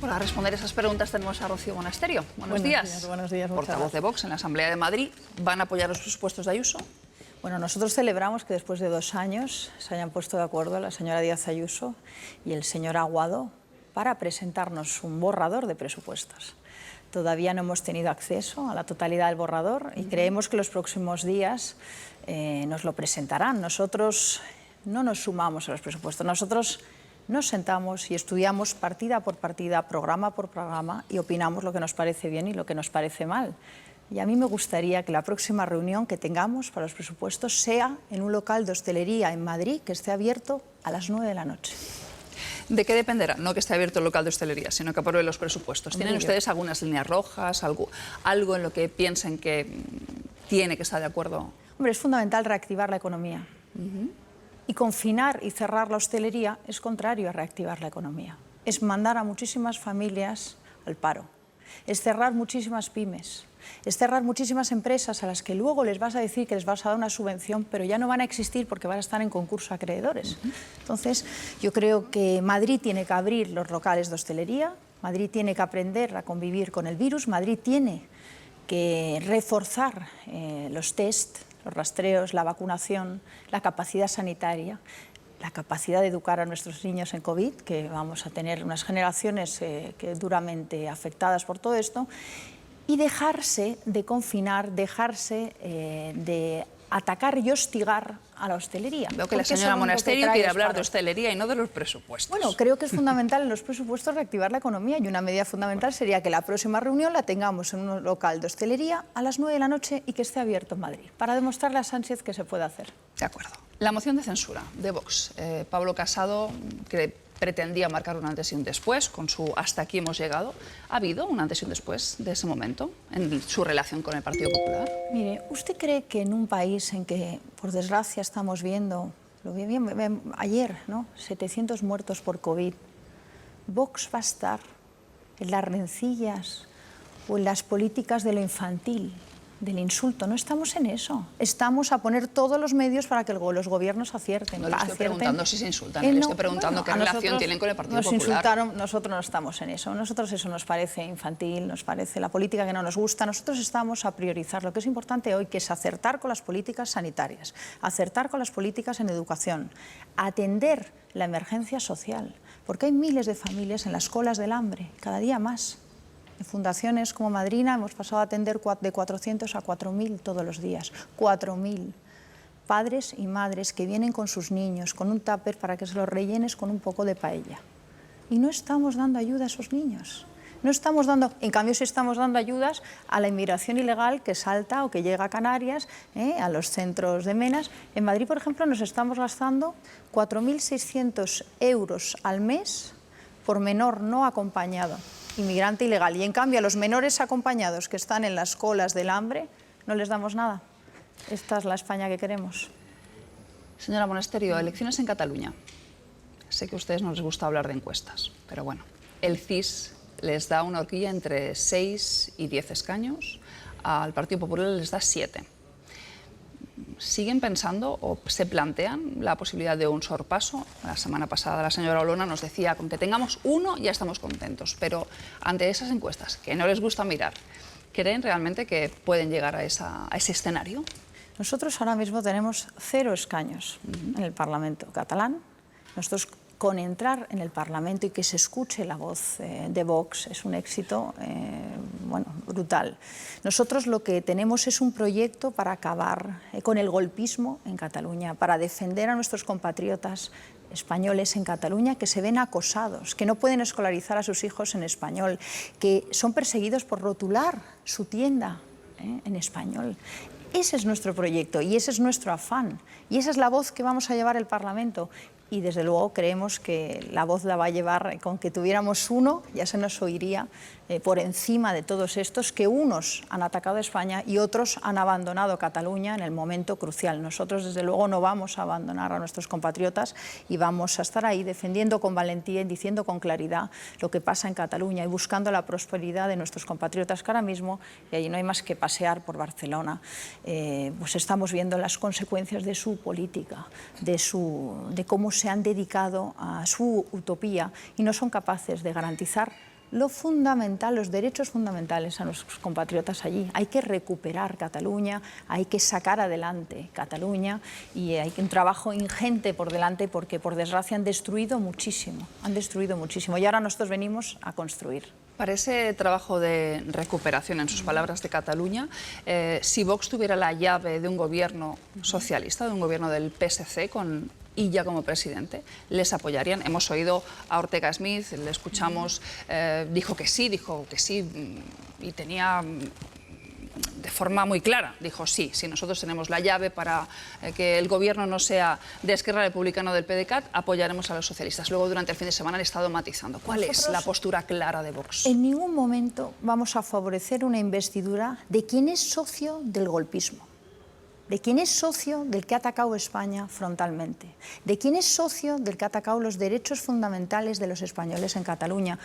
para responder esas preguntas tenemos a Rocío Monasterio. Buenos días. Buenos días, portavoz de Vox en la Asamblea de Madrid. ¿Van a apoyar los presupuestos de Ayuso? Bueno, nosotros celebramos que después de 2 años se hayan puesto de acuerdo la señora Díaz Ayuso y el señor Aguado para presentarnos un borrador de presupuestos. Todavía no hemos tenido acceso a la totalidad del borrador y creemos que los próximos días nos lo presentarán. Nosotros no nos sumamos a los presupuestos, nosotros nos sentamos y estudiamos partida por partida, programa por programa y opinamos lo que nos parece bien y lo que nos parece mal. Y a mí me gustaría que la próxima reunión que tengamos para los presupuestos sea en un local de hostelería en Madrid que esté abierto a las 9 de la noche. ¿De qué dependerá? No que esté abierto el local de hostelería, sino que apruebe los presupuestos. ¿Tienen ustedes algunas líneas rojas, algo en lo que piensen que tiene que estar de acuerdo? Hombre, es fundamental reactivar la economía. Y confinar y cerrar la hostelería es contrario a reactivar la economía. Es mandar a muchísimas familias al paro. Es cerrar muchísimas pymes. Es cerrar muchísimas empresas a las que luego les vas a decir que les vas a dar una subvención, pero ya no van a existir porque van a estar en concurso a acreedores. Entonces, yo creo que Madrid tiene que abrir los locales de hostelería, Madrid tiene que aprender a convivir con el virus, Madrid tiene que reforzar los test, los rastreos, la vacunación, la capacidad sanitaria, la capacidad de educar a nuestros niños en COVID, que vamos a tener unas generaciones que duramente afectadas por todo esto, y dejarse de confinar, dejarse de atacar y hostigar a la hostelería. Veo que la señora Monasterio quiere hablar de hostelería y no de los presupuestos. Bueno, creo que es fundamental en los presupuestos reactivar la economía y una medida fundamental sería que la próxima reunión la tengamos en un local de hostelería a las 9 de la noche y que esté abierto en Madrid, para demostrarle a Sánchez que se puede hacer. De acuerdo. La moción de censura de Vox. Pablo Casado, que pretendía marcar un antes y un después con su hasta aquí hemos llegado. ¿Ha habido un antes y un después de ese momento en su relación con el Partido Popular? Mire, ¿usted cree que en un país en que, por desgracia, estamos viendo, lo vi bien ayer, ¿no? 700 muertos por COVID, Vox va a estar en las rencillas o en las políticas de lo infantil, del insulto? No estamos en eso. Estamos a poner todos los medios para que los gobiernos acierten. No le estoy preguntando si se insultan, le estoy preguntando qué relación tienen con el Partido Popular. Nos insultaron, nosotros no estamos en eso. Nosotros eso nos parece infantil, nos parece la política que no nos gusta. Nosotros estamos a priorizar lo que es importante hoy, que es acertar con las políticas sanitarias, acertar con las políticas en educación, atender la emergencia social, porque hay miles de familias en las colas del hambre, cada día más. En fundaciones como Madrina hemos pasado a atender de 400 a 4.000 todos los días. 4.000 padres y madres que vienen con sus niños, con un tupper para que se los rellenes con un poco de paella. Y no estamos dando ayuda a esos niños. No estamos dando, en cambio sí estamos dando ayudas a la inmigración ilegal que salta o que llega a Canarias, a los centros de menas. En Madrid, por ejemplo, nos estamos gastando 4.600 euros al mes por menor no acompañado, inmigrante ilegal, y en cambio a los menores acompañados que están en las colas del hambre no les damos nada. Esta es la España que queremos. Señora Monasterio, elecciones en Cataluña. Sé que a ustedes no les gusta hablar de encuestas, pero bueno, el CIS les da una horquilla entre 6 y 10 escaños, al Partido Popular les da 7. ¿Siguen pensando o se plantean la posibilidad de un sorpaso? La semana pasada la señora Olona nos decía, con que tengamos uno ya estamos contentos, pero ante esas encuestas que no les gusta mirar, ¿creen realmente que pueden llegar a ese escenario? Nosotros ahora mismo tenemos 0 escaños en el Parlamento catalán. Nosotros, con entrar en el Parlamento y que se escuche la voz de Vox, es un éxito brutal. Nosotros lo que tenemos es un proyecto para acabar con el golpismo en Cataluña, para defender a nuestros compatriotas españoles en Cataluña que se ven acosados, que no pueden escolarizar a sus hijos en español, que son perseguidos por rotular su tienda en español. Ese es nuestro proyecto y ese es nuestro afán y esa es la voz que vamos a llevar al Parlamento. Y desde luego creemos que la voz la va a llevar, con que tuviéramos uno, ya se nos oiría por encima de todos estos, que unos han atacado a España y otros han abandonado Cataluña en el momento crucial. Nosotros desde luego no vamos a abandonar a nuestros compatriotas y vamos a estar ahí defendiendo con valentía y diciendo con claridad lo que pasa en Cataluña y buscando la prosperidad de nuestros compatriotas que ahora mismo, y allí no hay más que pasear por Barcelona, pues estamos viendo las consecuencias de su política, de cómo se han dedicado a su utopía y no son capaces de garantizar lo fundamental, los derechos fundamentales a nuestros compatriotas allí. Hay que recuperar Cataluña, hay que sacar adelante Cataluña y hay un trabajo ingente por delante porque, por desgracia, han destruido muchísimo y ahora nosotros venimos a construir. Para ese trabajo de recuperación, en sus palabras, de Cataluña, si Vox tuviera la llave de un gobierno socialista, de un gobierno del PSC, con Illa como presidente, ¿les apoyarían? Hemos oído a Ortega Smith, le escuchamos, dijo que sí y tenía de forma muy clara, dijo sí, si nosotros tenemos la llave para que el gobierno no sea de Esquerra Republicana o del PDeCAT, apoyaremos a los socialistas. Luego, durante el fin de semana han estado matizando. ¿Cuál es la postura clara de Vox? En ningún momento vamos a favorecer una investidura de quien es socio del golpismo, de quien es socio del que ha atacado España frontalmente, de quien es socio del que ha atacado los derechos fundamentales de los españoles en Cataluña.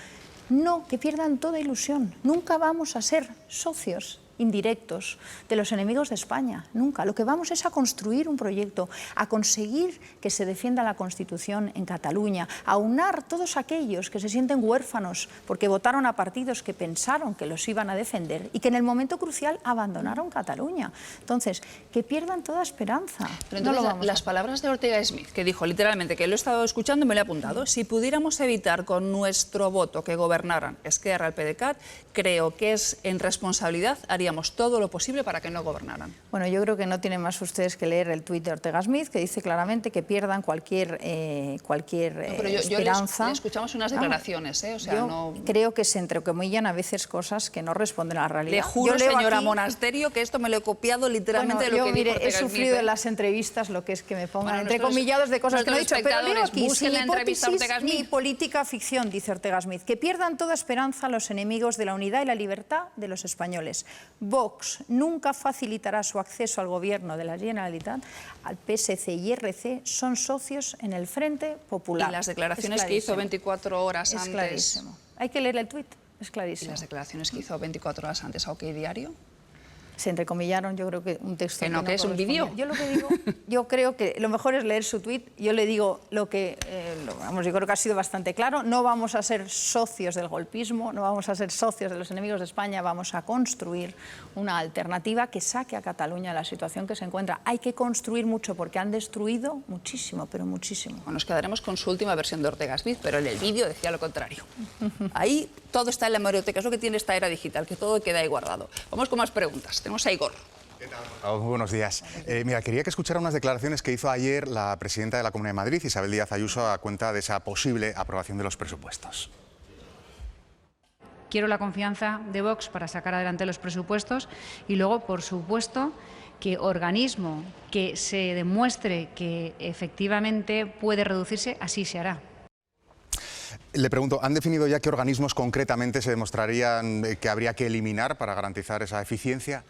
No, que pierdan toda ilusión. Nunca vamos a ser socios indirectos de los enemigos de España, nunca. Lo que vamos es a construir un proyecto, a conseguir que se defienda la Constitución en Cataluña, a unar todos aquellos que se sienten huérfanos porque votaron a partidos que pensaron que los iban a defender y que en el momento crucial abandonaron Cataluña. Entonces, que pierdan toda esperanza. Pero entonces, las palabras de Ortega Smith, que dijo literalmente, que lo he estado escuchando y me lo he apuntado, si pudiéramos evitar con nuestro voto que gobernaran Esquerra, el PDeCAT, creo que es en responsabilidad, haríamos todo lo posible para que no gobernaran. Bueno, yo creo que no tienen más ustedes que leer el tuit de Ortega Smith, que dice claramente que pierdan cualquier esperanza. Le escuchamos unas declaraciones, o sea, yo creo que se entrecomillan a veces cosas que no responden a la realidad. Le juro, señora Monasterio, que esto me lo he copiado literalmente de lo que dijo Ortega Smith. He sufrido en las entrevistas lo que es que me pongan entrecomillados de cosas que no he dicho, pero leo aquí, sin hipótesis ni política ficción, dice Ortega Smith, que pierdan toda esperanza los enemigos de la unidad y la libertad de los españoles. Vox nunca facilitará su acceso al gobierno de la Generalitat. Al PSC y RC son socios en el Frente Popular. Y las declaraciones que hizo 24 horas antes... Es clarísimo. Hay que leer el tuit, es clarísimo. ¿Y las declaraciones que hizo 24 horas antes a OK Diario? Se entrecomillaron, yo creo que un texto que no es un vídeo. Yo lo que digo, yo creo que lo mejor es leer su tuit. Yo le digo lo que, yo creo que ha sido bastante claro. No vamos a ser socios del golpismo, no vamos a ser socios de los enemigos de España, vamos a construir una alternativa que saque a Cataluña de la situación que se encuentra. Hay que construir mucho porque han destruido muchísimo, pero muchísimo. Bueno, nos quedaremos con su última versión de Ortega Smith, pero en el vídeo decía lo contrario. Ahí todo está en la hemeroteca, es lo que tiene esta era digital, que todo queda ahí guardado. Vamos con más preguntas. Tenemos a Igor. ¿Qué tal? Muy buenos días. Mira, quería que escuchara unas declaraciones que hizo ayer la presidenta de la Comunidad de Madrid, Isabel Díaz Ayuso, a cuenta de esa posible aprobación de los presupuestos. Quiero la confianza de Vox para sacar adelante los presupuestos y luego, por supuesto, que organismo que se demuestre que efectivamente puede reducirse, así se hará. Le pregunto, ¿han definido ya qué organismos concretamente se demostrarían que habría que eliminar para garantizar esa eficiencia?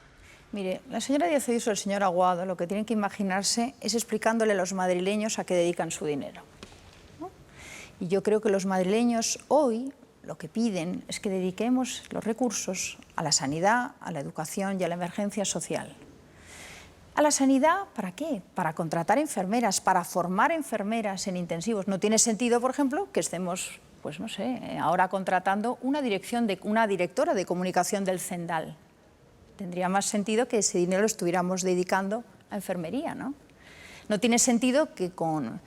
Mire, la señora Díaz Ayuso y el señor Aguado lo que tienen que imaginarse es explicándole a los madrileños a qué dedican su dinero, ¿no? Y yo creo que los madrileños hoy lo que piden es que dediquemos los recursos a la sanidad, a la educación y a la emergencia social. ¿A la sanidad para qué? Para contratar enfermeras, para formar enfermeras en intensivos. No tiene sentido, por ejemplo, que estemos, pues no sé, ahora contratando una directora de comunicación del Cendal. Tendría más sentido que ese dinero lo estuviéramos dedicando a enfermería, ¿no? No tiene sentido que con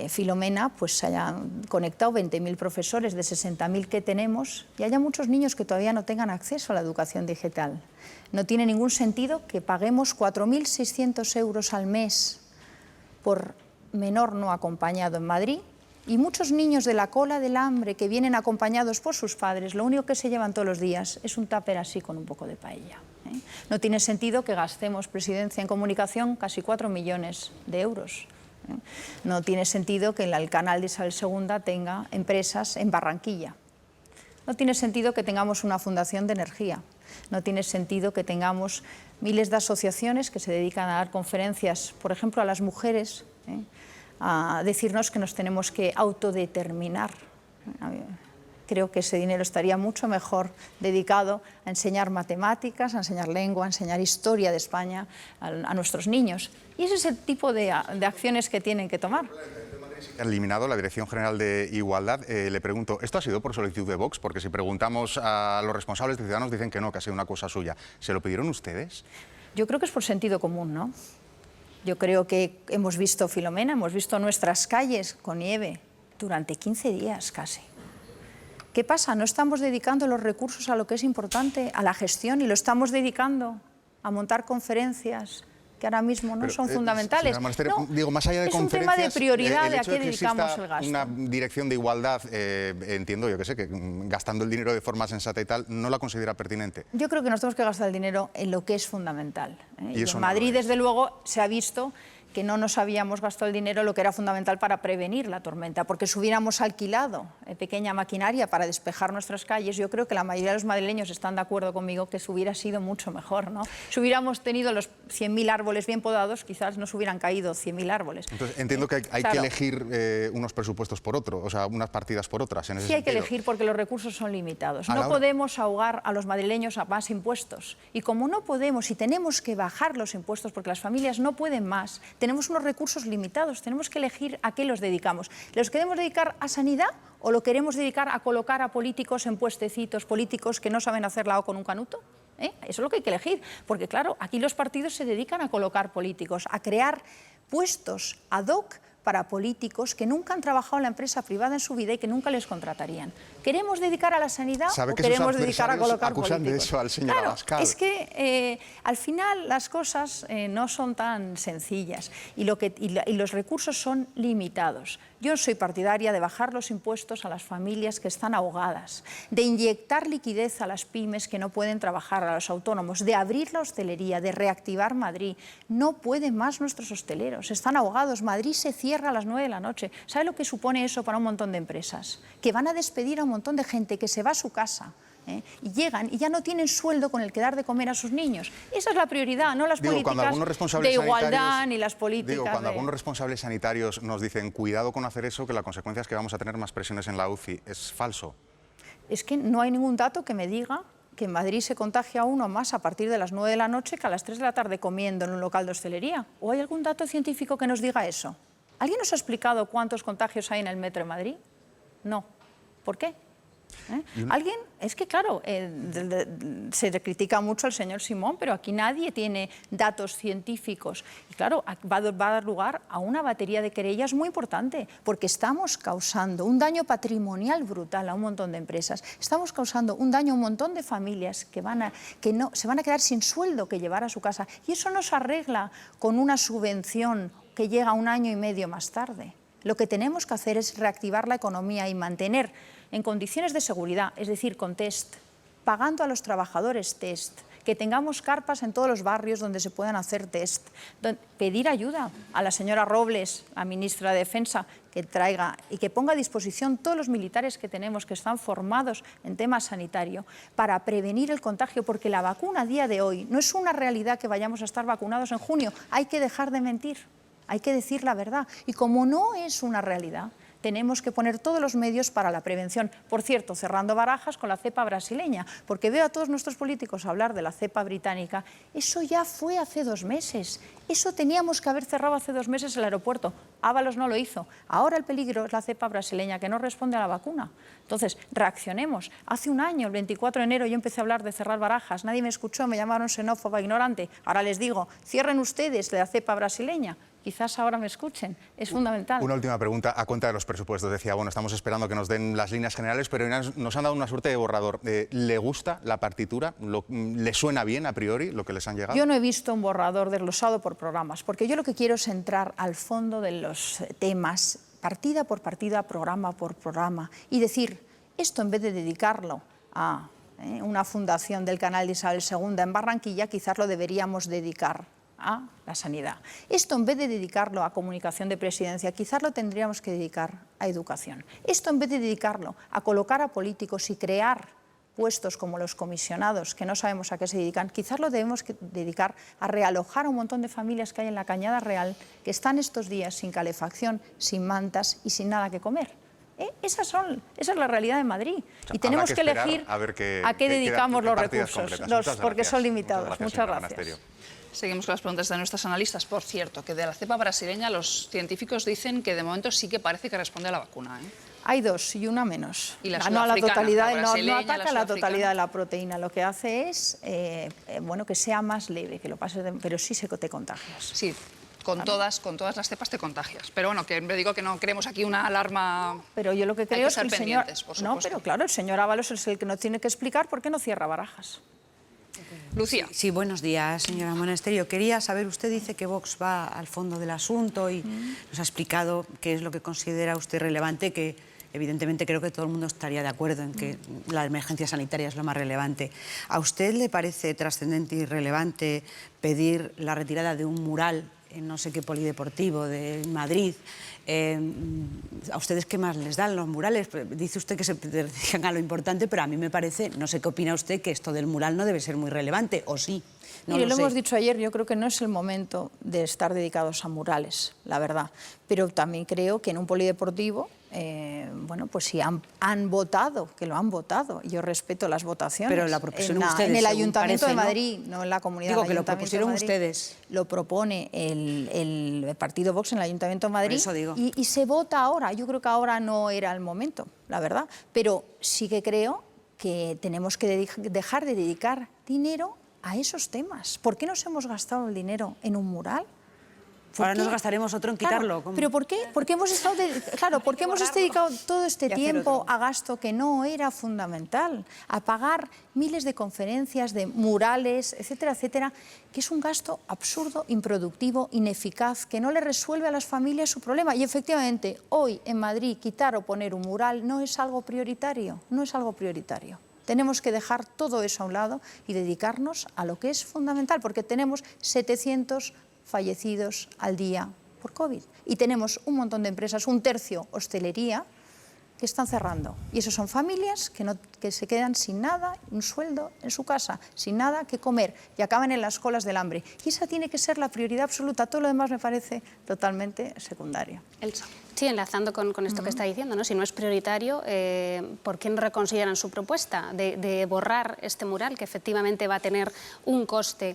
Filomena pues se hayan conectado 20.000 profesores de 60.000 que tenemos y haya muchos niños que todavía no tengan acceso a la educación digital. No tiene ningún sentido que paguemos 4.600 euros al mes por menor no acompañado en Madrid y muchos niños de la cola del hambre que vienen acompañados por sus padres, lo único que se llevan todos los días es un tupper así con un poco de paella. No tiene sentido que gastemos, Presidencia, en comunicación casi 4 millones de euros. No tiene sentido que el canal de Isabel II tenga empresas en Barranquilla. No tiene sentido que tengamos una fundación de energía. No tiene sentido que tengamos miles de asociaciones que se dedican a dar conferencias, por ejemplo, a las mujeres, a decirnos que nos tenemos que autodeterminar. Creo que ese dinero estaría mucho mejor dedicado a enseñar matemáticas, a enseñar lengua, a enseñar historia de España a nuestros niños. Y ese es el tipo de acciones que tienen que tomar. Eliminado la Dirección General de Igualdad. Le pregunto, ¿esto ha sido por solicitud de Vox? Porque si preguntamos a los responsables de Ciudadanos dicen que no, que ha sido una cosa suya. ¿Se lo pidieron ustedes? Yo creo que es por sentido común, ¿no? Yo creo que hemos visto, Filomena, hemos visto nuestras calles con nieve durante 15 días casi. ¿Qué pasa? ¿No estamos dedicando los recursos a lo que es importante, a la gestión, y lo estamos dedicando a montar conferencias que ahora mismo no son fundamentales? Señora Monasterio, No, digo, más allá de es un conferencias, tema de prioridad de a hecho qué que dedicamos exista el gasto. una dirección de igualdad, entiendo, yo que sé, que gastando el dinero de forma sensata y tal, ¿no la considera pertinente? Yo creo que nos tenemos que gastar el dinero en lo que es fundamental, ¿eh? Y eso en no Madrid, lo es. desde luego, se ha visto que no nos habíamos gastado el dinero en lo que era fundamental para prevenir la tormenta, porque si hubiéramos alquilado pequeña maquinaria para despejar nuestras calles, yo creo que la mayoría de los madrileños están de acuerdo conmigo que eso hubiera sido mucho mejor, ¿no? Si hubiéramos tenido los 100.000 árboles bien podados, quizás nos hubieran caído 100.000 árboles. Entonces, entiendo que hay Claro. que elegir unos presupuestos por otro, o sea, unas partidas por otras. En ese Sí hay que sentido. elegir porque los recursos son limitados. A la No hora- podemos ahogar a los madrileños a más impuestos. Y como no podemos y tenemos que bajar los impuestos porque las familias no pueden más, tenemos unos recursos limitados, tenemos que elegir a qué los dedicamos. ¿Los queremos dedicar a sanidad o lo queremos dedicar a colocar a políticos en puestecitos, políticos que no saben hacer la O con un canuto? Eso es lo que hay que elegir, porque claro, aquí los partidos se dedican a colocar políticos, a crear puestos ad hoc para políticos que nunca han trabajado en la empresa privada en su vida y que nunca les contratarían. ¿Queremos dedicar a la sanidad ¿Sabe o que sus queremos dedicar a adversarios colocar acusan de políticos? eso al señor Claro, Abascal? es que al final las cosas no son tan sencillas y los recursos son limitados. Yo soy partidaria de bajar los impuestos a las familias que están ahogadas, de inyectar liquidez a las pymes que no pueden trabajar, a los autónomos, de abrir la hostelería, de reactivar Madrid. No pueden más nuestros hosteleros, están ahogados. Madrid se cierra a las 9 de la noche. ¿Sabe lo que supone eso para un montón de empresas? Que van a despedir a un montón de gente que se va a su casa. Y llegan y ya no tienen sueldo con el que dar de comer a sus niños. Esa es la prioridad, no las políticas de igualdad ni las políticas cuando algunos responsables sanitarios nos dicen cuidado con hacer eso, que la consecuencia es que vamos a tener más presiones en la UCI, ¿es falso? Es que no hay ningún dato que me diga que en Madrid se contagia uno más a partir de las 9 de la noche que a las 3 de la tarde comiendo en un local de hostelería. ¿O hay algún dato científico que nos diga eso? ¿Alguien nos ha explicado cuántos contagios hay en el metro de Madrid? No. ¿Por qué? ¿Alguien? Es que claro, se le critica mucho al señor Simón, pero aquí nadie tiene datos científicos. Y claro, va a dar lugar a una batería de querellas muy importante, porque estamos causando un daño patrimonial brutal a un montón de empresas. Estamos causando un daño a un montón de familias que se van a quedar sin sueldo que llevar a su casa. Y eso no se arregla con una subvención que llega 1 año y medio más tarde. Lo que tenemos que hacer es reactivar la economía y mantener en condiciones de seguridad, es decir, con test, pagando a los trabajadores test, que tengamos carpas en todos los barrios donde se puedan hacer test, pedir ayuda a la señora Robles, la ministra de Defensa, que traiga y que ponga a disposición todos los militares que tenemos que están formados en tema sanitario para prevenir el contagio, porque la vacuna a día de hoy no es una realidad que vayamos a estar vacunados en junio, hay que dejar de mentir. Hay que decir la verdad. Y como no es una realidad, tenemos que poner todos los medios para la prevención. Por cierto, cerrando barajas con la cepa brasileña, porque veo a todos nuestros políticos hablar de la cepa británica. Eso ya fue hace 2 meses. Eso teníamos que haber cerrado hace 2 meses el aeropuerto. Ábalos no lo hizo. Ahora el peligro es la cepa brasileña, que no responde a la vacuna. Entonces, reaccionemos. Hace 1 año, el 24 de enero, yo empecé a hablar de cerrar barajas. Nadie me escuchó, me llamaron xenófoba, ignorante. Ahora les digo, cierren ustedes la cepa brasileña. Quizás ahora me escuchen, es fundamental. Una última pregunta a cuenta de los presupuestos. Decía, bueno, estamos esperando que nos den las líneas generales, pero nos han dado una suerte de borrador. ¿Le gusta la partitura? ¿Le suena bien a priori lo que les han llegado? Yo no he visto un borrador desglosado por programas, porque yo lo que quiero es entrar al fondo de los temas, partida por partida, programa por programa, y decir, esto en vez de dedicarlo a una fundación del canal de Isabel II en Barranquilla, quizás lo deberíamos dedicar a la sanidad. Esto, en vez de dedicarlo a comunicación de presidencia, quizás lo tendríamos que dedicar a educación. Esto, en vez de dedicarlo a colocar a políticos y crear puestos como los comisionados, que no sabemos a qué se dedican, quizás lo debemos dedicar a realojar a un montón de familias que hay en la Cañada Real, que están estos días sin calefacción, sin mantas y sin nada que comer. Esa es la realidad de Madrid. sea, y tenemos que esperar elegir a ver a qué dedicamos los recursos, porque son limitados. Muchas gracias. Seguimos con las preguntas de nuestras analistas. Por cierto, que de la cepa brasileña los científicos dicen que de momento sí que parece que responde a la vacuna, ¿eh? Hay dos y una menos. Y la no a la sudafricana, totalidad, la no brasileña, ataca la la sudafricana. totalidad de la proteína. Lo que hace es bueno, que sea más leve, que lo pases pero sí te contagias. Sí, con todas las cepas te contagias. Pero bueno, que me digo que no queremos aquí una alarma. Pero yo lo que creo es que el señor... por No, pero claro, el señor Ábalos es el que nos tiene que explicar por qué no cierra Barajas. Lucía. Sí, buenos días, señora Monasterio. Quería saber, usted dice que Vox va al fondo del asunto y nos ha explicado qué es lo que considera usted relevante, que evidentemente creo que todo el mundo estaría de acuerdo en que la emergencia sanitaria es lo más relevante. ¿A usted le parece trascendente y relevante pedir la retirada de un mural en no sé qué polideportivo de Madrid? ¿A ustedes qué más les dan los murales? Dice usted que se dedican a lo importante, pero a mí me parece, no sé qué opina usted, que esto del mural no debe ser muy relevante, ¿o sí? No Mire, lo sé. hemos dicho ayer, yo creo que no es el momento de estar dedicados a murales, la verdad. Pero también creo que en un polideportivo, bueno, pues si han votado, que lo han votado, yo respeto las votaciones. Pero la propusieron ustedes, en el según Ayuntamiento parece, de ¿no? Madrid, no en la Comunidad Digo del que lo Ayuntamiento propusieron de Madrid. ustedes. Lo propone el partido Vox en el Ayuntamiento de Madrid. Por eso digo. Y se vota ahora. Yo creo que ahora no era el momento, la verdad. Pero sí que creo que tenemos que dejar de dedicar dinero a esos temas. ¿Por qué nos hemos gastado el dinero en un mural? Ahora nos gastaremos otro en quitarlo. Claro, ¿pero por qué? Porque hemos estado porque hemos dedicado todo este tiempo a gasto que no era fundamental, a pagar miles de conferencias, de murales, etcétera, etcétera, que es un gasto absurdo, improductivo, ineficaz, que no le resuelve a las familias su problema. Y efectivamente, hoy en Madrid quitar o poner un mural no es algo prioritario, no es algo prioritario. Tenemos que dejar todo eso a un lado y dedicarnos a lo que es fundamental, porque tenemos 700 fallecidos al día por COVID. Y tenemos un montón de empresas, un tercio hostelería, que están cerrando. Y eso son familias que se quedan sin nada, un sueldo en su casa, sin nada que comer y acaban en las colas del hambre. Y esa tiene que ser la prioridad absoluta. Todo lo demás me parece totalmente secundario. Elsa. Sí, enlazando con esto que está diciendo, ¿no? Si no es prioritario, ¿por qué no reconsideran su propuesta de borrar este mural, que efectivamente va a tener un coste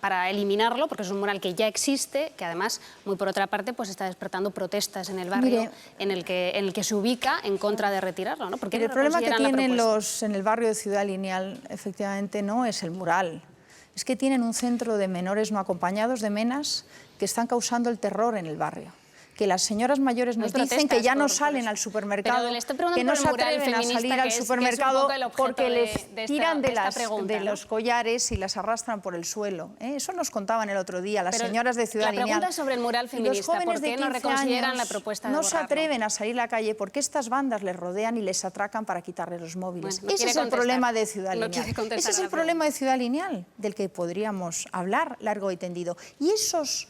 para eliminarlo, porque es un mural que ya existe, que además, muy por otra parte, pues está despertando protestas en el barrio. Mire, en el que se ubica en contra de retirarlo, ¿no? ¿Por qué no el problema que reconsideran la tienen propuesta? en el barrio de Ciudad Lineal, efectivamente, no es el mural. Es que tienen un centro de menores no acompañados, de menas, que están causando el terror en el barrio. Que las señoras mayores nos dicen que ya no salen al supermercado, que no se atreven a salir al supermercado porque les tiran de los collares y las arrastran por el suelo. Eso nos contaban el otro día las señoras de Ciudad Lineal. La pregunta es sobre el mural feminista. ¿Por qué no reconsideran la propuesta de no se borrarlo? atreven a salir a la calle porque estas bandas les rodean y les atracan para quitarles los móviles? Bueno, no Ese es el problema de Ciudad Lineal. Ese es el problema de Ciudad Lineal, del que podríamos hablar largo y tendido. Y esos...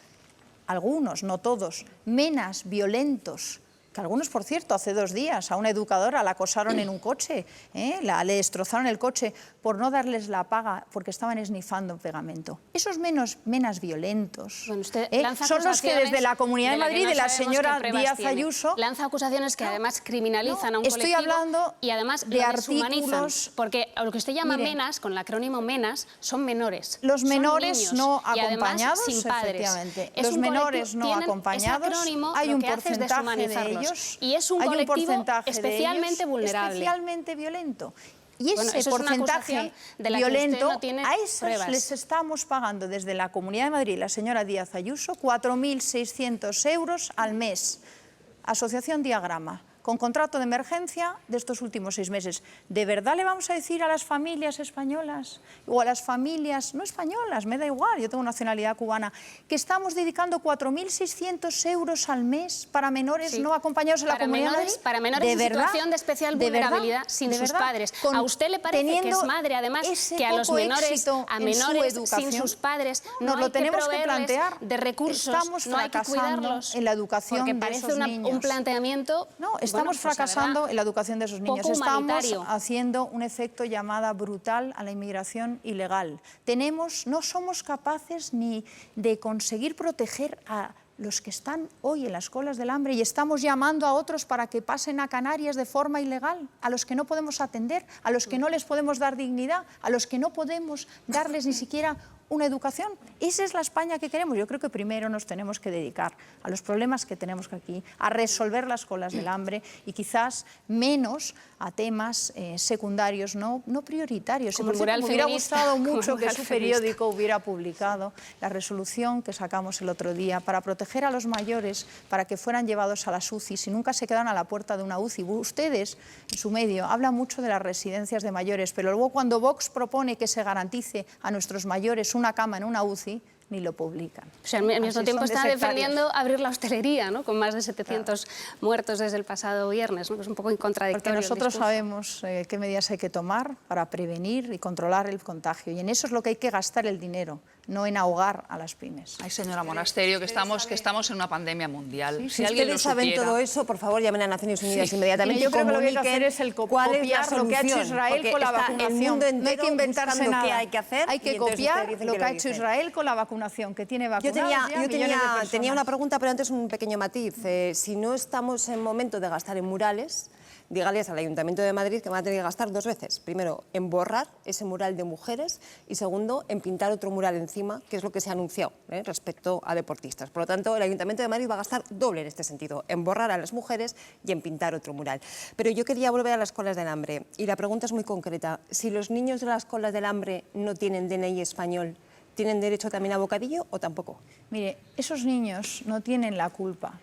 algunos, no todos, menas violentos, que algunos, por cierto, hace 2 días a una educadora la acosaron en un coche, le destrozaron el coche por no darles la paga porque estaban esnifando pegamento. Esos menas violentos bueno, son los que desde la Comunidad de Madrid, de la señora Díaz Ayuso... lanza acusaciones que además criminalizan a un estoy colectivo hablando y además de lo deshumanizan, artículos... porque lo que usted llama Mire, menas, con el acrónimo menas, son menores. Los son menores niños, no y además acompañados, sin padres. efectivamente. Es los un menores no tienen acompañados, ese acrónimo, hay lo un que hace es porcentaje de deshumanizarlos. ellos, Y es un hay colectivo porcentaje especialmente de ellos vulnerable. especialmente violento. Y Bueno, ese eso es una porcentaje acusación de la que usted violento, no tiene a esos pruebas. les estamos pagando desde la Comunidad de Madrid, la señora Díaz Ayuso, 4.600 euros al mes. Asociación Diagrama, con contrato de emergencia de estos últimos 6 meses. ¿De verdad le vamos a decir a las familias españolas o a las familias no españolas, me da igual, yo tengo nacionalidad cubana, que estamos dedicando 4.600 euros al mes para menores no acompañados en la Comunidad de Madrid? Para menores en situación de especial vulnerabilidad sin sus padres. ¿A usted le parece que es madre, además, que a los menores, sin sus padres, no hay que proveerles de recursos, Estamos no hay que cuidarlos? en la educación porque de parece esos niños. un planteamiento... No, estamos fracasando en la educación de esos niños. Estamos haciendo un efecto llamada brutal a la inmigración ilegal. No somos capaces ni de conseguir proteger a los que están hoy en las colas del hambre y estamos llamando a otros para que pasen a Canarias de forma ilegal, a los que no podemos atender, a los que no les podemos dar dignidad, a los que no podemos darles ni siquiera una educación. Esa es la España que queremos. Yo creo que primero nos tenemos que dedicar a los problemas que tenemos aquí, a resolver las colas del hambre y quizás menos a temas secundarios, no prioritarios. Como por cierto, me hubiera gustado mucho que su feminista. periódico hubiera publicado la resolución que sacamos el otro día para proteger a los mayores, para que fueran llevados a las UCIs y nunca se quedan a la puerta de una UCI. Ustedes, en su medio, hablan mucho de las residencias de mayores, pero luego cuando Vox propone que se garantice a nuestros mayores una cama en una UCI, ni lo publican. O sea, al mismo tiempo está defendiendo abrir la hostelería, ¿no? Con más de 700 muertos desde el pasado viernes, ¿no? Es un poco contradictorio. Porque nosotros sabemos qué medidas hay que tomar para prevenir y controlar el contagio. Y en eso es lo que hay que gastar el dinero, no en ahogar a las pymes. Ay, señora Monasterio, que estamos en una pandemia mundial. Sí, si alguien ustedes saben todo eso, por favor, llamen a Naciones Unidas inmediatamente. Yo creo que lo que hay que hacer es copiar lo que ha hecho Israel con la vacunación. No hay que inventarse nada. Qué hay que hacer. Hay que copiar lo que ha hecho Israel con la vacunación, que tiene vacunados Yo ya tenía una pregunta, pero antes un pequeño matiz. Si no estamos en momento de gastar en murales, dígales al Ayuntamiento de Madrid que van a tener que gastar 2 veces. Primero, en borrar ese mural de mujeres y segundo, en pintar otro mural encima, que es lo que se ha anunciado respecto a deportistas. Por lo tanto, el Ayuntamiento de Madrid va a gastar doble en este sentido, en borrar a las mujeres y en pintar otro mural. Pero yo quería volver a las colas del hambre y la pregunta es muy concreta. Si los niños de las colas del hambre no tienen DNI español, ¿tienen derecho también a bocadillo o tampoco? Mire, esos niños no tienen la culpa.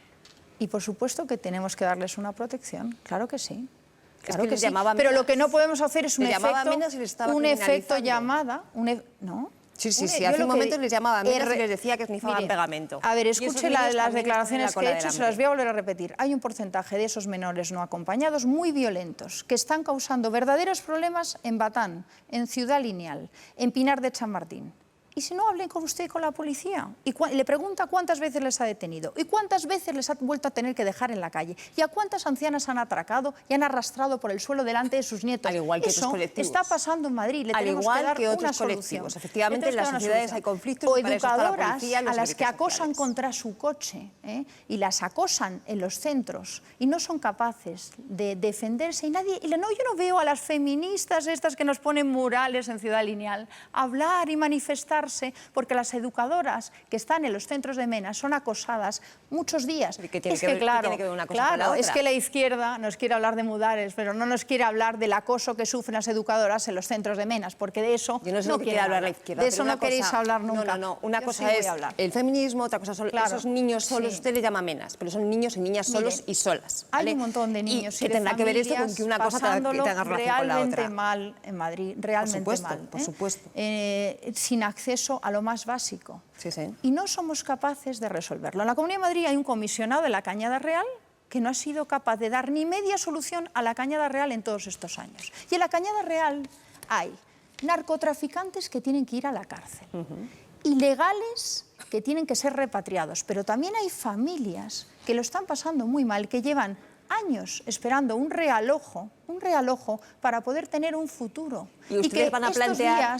Y por supuesto que tenemos que darles una protección, claro que sí. Claro que sí. Pero lo que no podemos hacer es un efecto llamada. ¿No? Sí, hace un momento les llamaba menas y les decía que esnifaban pegamento. A ver, escuche las declaraciones que he hecho, se las voy a volver a repetir. Hay un porcentaje de esos menores no acompañados muy violentos que están causando verdaderos problemas en Batán, en Ciudad Lineal, en Pinar de Chamartín. Y si no, hablen con usted y con la policía. Y le pregunta cuántas veces les ha detenido y cuántas veces les ha vuelto a tener que dejar en la calle. Y a cuántas ancianas han atracado y han arrastrado por el suelo delante de sus nietos. Al igual que eso otros colectivos. Está pasando en Madrid. Le al tenemos igual que dar que otros una colectivos. solución. Efectivamente, en las sociedades hay conflictos. O y para eso está la educadoras policía, los a las que servicios acosan sociales. contra su coche y las acosan en los centros y no son capaces de defenderse. Yo no veo a las feministas estas que nos ponen murales en Ciudad Lineal hablar y manifestarse porque las educadoras que están en los centros de MENA son acosadas muchos días. Es que claro, es que la izquierda nos quiere hablar de murales, pero no nos quiere hablar del acoso que sufren las educadoras en los centros de MENA, porque de eso yo no sé lo que quiere hablar la izquierda. De eso no queréis hablar nunca. No. Una cosa es el feminismo, otra cosa son esos niños solos. Usted les llama menas, pero son niños y niñas solos y solas. ¿vale? Hay un montón de niños y que tendrá que ver esto con que una cosa tenga relación con la otra. Realmente mal en Madrid, realmente mal. Por supuesto. Sin acceso a lo más básico. Sí. Y no somos capaces de resolverlo. En la Comunidad de Madrid hay un comisionado de la Cañada Real que no ha sido capaz de dar ni media solución a la Cañada Real en todos estos años. Y en la Cañada Real hay narcotraficantes que tienen que ir a la cárcel, ilegales que tienen que ser repatriados, pero también hay familias que lo están pasando muy mal, que llevan años esperando un realojo para poder tener un futuro. Y ustedes van a plantear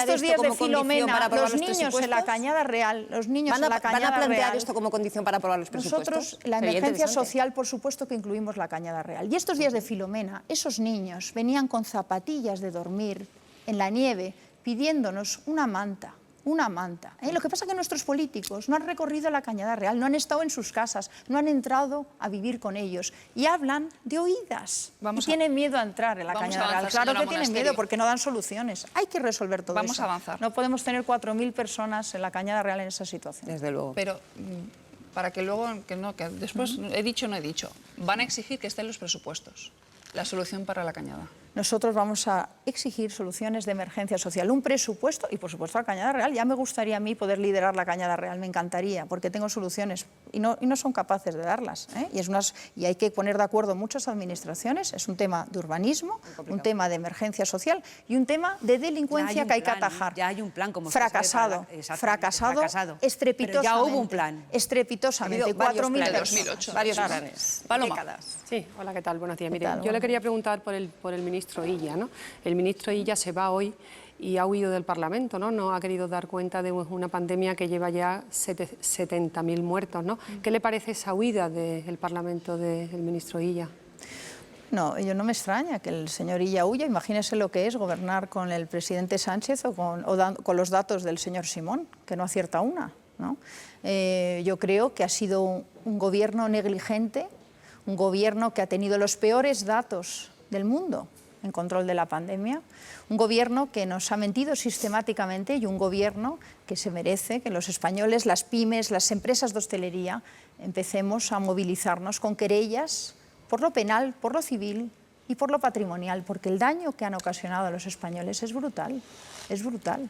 esto como condición para aprobar los presupuestos. Los niños en la Cañada Real, van a plantear esto como condición para aprobar los presupuestos. Nosotros, la emergencia social, por supuesto que incluimos la Cañada Real. Y estos días de Filomena, esos niños venían con zapatillas de dormir en la nieve pidiéndonos una manta. Lo que pasa es que nuestros políticos no han recorrido la Cañada Real, no han estado en sus casas, no han entrado a vivir con ellos y hablan de oídas. Tienen miedo a entrar en la Cañada Real. Claro que tienen miedo porque no dan soluciones. Hay que resolver todo eso. Vamos a avanzar. No podemos tener 4.000 personas en la Cañada Real en esa situación. Desde luego. Pero para que luego, que después he dicho o no he dicho, van a exigir que estén los presupuestos, la solución para la Cañada. Nosotros vamos a exigir soluciones de emergencia social, un presupuesto y, por supuesto, la Cañada Real. Ya me gustaría a mí poder liderar la Cañada Real, me encantaría, porque tengo soluciones y no son capaces de darlas. Y hay que poner de acuerdo muchas administraciones. Es un tema de urbanismo, un tema de emergencia social y un tema de delincuencia que hay que atajar. Ya hay un plan, como fracasado, estrepitosamente. Pero ya hubo un plan. Estrepitosamente, 4.000 2008. Varios planes. Paloma. Sí, hola, ¿qué tal? Buenos días. Mire, yo le quería preguntar por el ministro Illa, ¿no? El ministro Illa se va hoy y ha huido del Parlamento, ¿no? No ha querido dar cuenta de una pandemia que lleva ya 70.000 muertos, ¿no? ¿Qué le parece esa huida del Parlamento del ministro Illa? No, yo no me extraña que el señor Illa huya. Imagínese lo que es gobernar con el presidente Sánchez o con los datos del señor Simón, que no acierta una, ¿no? Yo creo que ha sido un gobierno negligente, un gobierno que ha tenido los peores datos del mundo en control de la pandemia, un gobierno que nos ha mentido sistemáticamente y un gobierno que se merece que los españoles, las pymes, las empresas de hostelería, empecemos a movilizarnos con querellas por lo penal, por lo civil y por lo patrimonial, porque el daño que han ocasionado a los españoles es brutal, es brutal.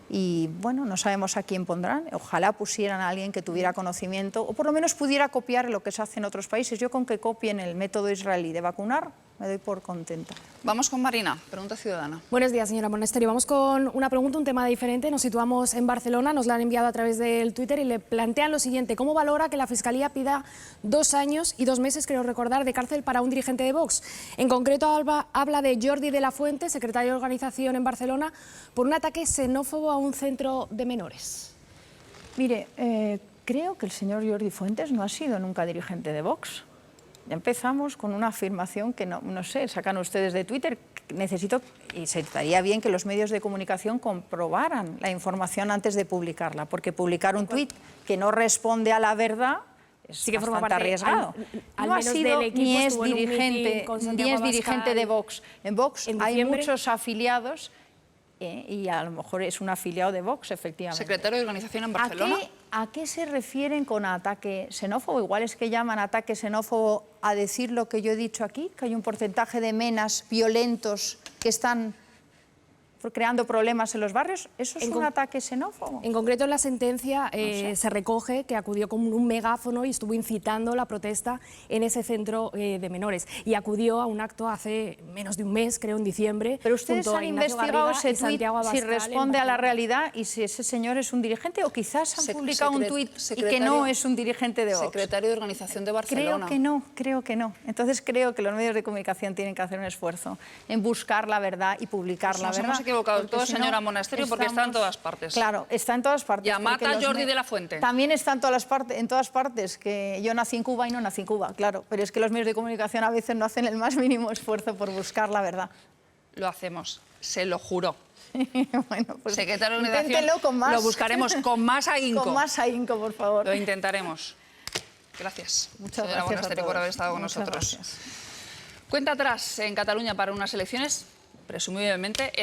Y bueno, no sabemos a quién pondrán, ojalá pusieran a alguien que tuviera conocimiento o por lo menos pudiera copiar lo que se hace en otros países. Yo con que copien el método israelí de vacunar me doy por contenta. Vamos con Marina, pregunta ciudadana. Buenos días, señora Monasterio. Vamos con una pregunta, un tema diferente. Nos situamos en Barcelona, nos la han enviado a través del Twitter y le plantean lo siguiente. ¿Cómo valora que la Fiscalía pida 2 años y 2 meses, creo recordar, de cárcel para un dirigente de Vox? En concreto habla de Jordi de la Fuente, secretario de Organización en Barcelona, por un ataque xenófobo a un centro de menores. Mire, creo que el señor Jordi Fuentes no ha sido nunca dirigente de Vox. Ya empezamos con una afirmación que no sé, sacan ustedes de Twitter. Necesito, y se estaría bien que los medios de comunicación comprobaran la información antes de publicarla, porque publicar un tuit que no responde a la verdad es bastante arriesgado. No ha sido ni es dirigente de Vox. En Vox hay muchos afiliados y a lo mejor es un afiliado de Vox, efectivamente. Secretario de Organización en Barcelona. ¿A qué se refieren con ataque xenófobo? Igual es que llaman ataque xenófobo a decir lo que yo he dicho aquí, que hay un porcentaje de menas violentos que están creando problemas en los barrios. ¿Eso es un ataque xenófobo? En concreto, en la sentencia se recoge que acudió con un megáfono y estuvo incitando la protesta en ese centro de menores. Y acudió a un acto hace menos de un mes, creo, en diciembre. Pero ustedes han investigado ese tuit, si responde a la realidad y si ese señor es un dirigente, o quizás han publicado un tuit y que no es un dirigente de Vox. Secretario de Organización de Barcelona. Creo que no. Entonces creo que los medios de comunicación tienen que hacer un esfuerzo en buscar la verdad y publicar la verdad. Equivocado todo, señora Monasterio, porque está en todas partes. Claro, está en todas partes. Ya mata a Jordi de la Fuente. También está en todas partes, que yo nací en Cuba y no nací en Cuba, claro, pero es que los medios de comunicación a veces no hacen el más mínimo esfuerzo por buscar la verdad. Lo hacemos, se lo juro. Bueno, pues secretario de Organización, lo buscaremos con más ahínco. Con más ahínco, por favor. Lo intentaremos. Gracias, señora Monasterio, por haber estado con nosotros. Gracias. Cuenta atrás en Cataluña para unas elecciones, presumiblemente,